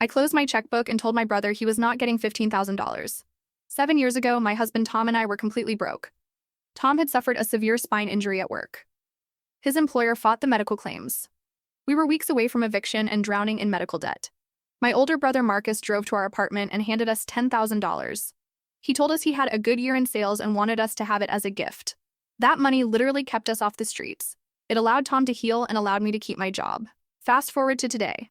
I closed my checkbook and told my brother he was not getting $15,000. 7 years ago, my husband Tom and I were completely broke. Tom had suffered a severe spine injury at work. His employer fought the medical claims. We were weeks away from eviction and drowning in medical debt. My older brother Marcus drove to our apartment and handed us $10,000. He told us he had a good year in sales and wanted us to have it as a gift. That money literally kept us off the streets. It allowed Tom to heal and allowed me to keep my job. Fast forward to today.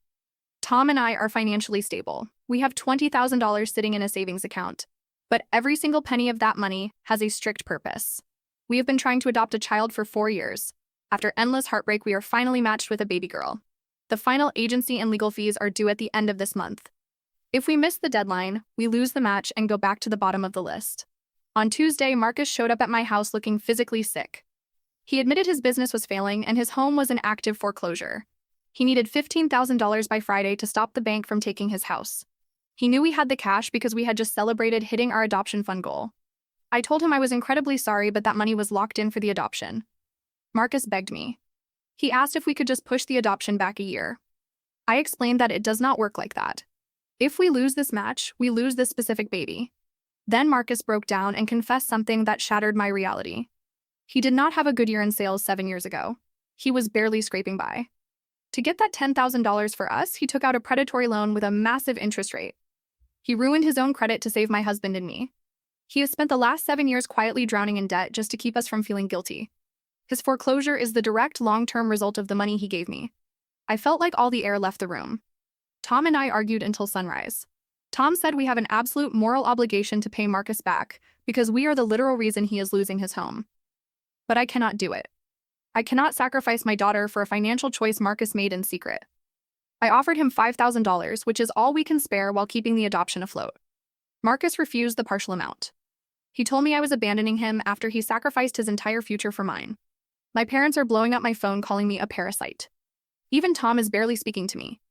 Tom and I are financially stable. We have $20,000 sitting in a savings account. But every single penny of that money has a strict purpose. We have been trying to adopt a child for 4 years. After endless heartbreak, we are finally matched with a baby girl. The final agency and legal fees are due at the end of this month. If we miss the deadline, we lose the match and go back to the bottom of the list. On Tuesday, Marcus showed up at my house looking physically sick. He admitted his business was failing and his home was in active foreclosure. He needed $15,000 by Friday to stop the bank from taking his house. He knew we had the cash because we had just celebrated hitting our adoption fund goal. I told him I was incredibly sorry, but that money was locked in for the adoption. Marcus begged me. He asked if we could just push the adoption back a year. I explained that it does not work like that. If we lose this match, we lose this specific baby. Then Marcus broke down and confessed something that shattered my reality. He did not have a good year in sales 7 years ago. He was barely scraping by. To get that $10,000 for us, he took out a predatory loan with a massive interest rate. He ruined his own credit to save my husband and me. He has spent the last 7 years quietly drowning in debt just to keep us from feeling guilty. His foreclosure is the direct long-term result of the money he gave me. I felt like all the air left the room. Tom and I argued until sunrise. Tom said we have an absolute moral obligation to pay Marcus back because we are the literal reason he is losing his home. But I cannot do it. I cannot sacrifice my daughter for a financial choice Marcus made in secret. I offered him $5,000, which is all we can spare while keeping the adoption afloat. Marcus refused the partial amount. He told me I was abandoning him after he sacrificed his entire future for mine. My parents are blowing up my phone calling me a parasite. Even Tom is barely speaking to me.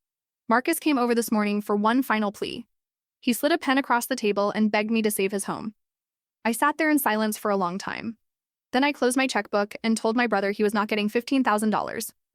Marcus came over this morning for one final plea. He slid a pen across the table and begged me to save his home. I sat there in silence for a long time. Then I closed my checkbook and told my brother he was not getting $15,000.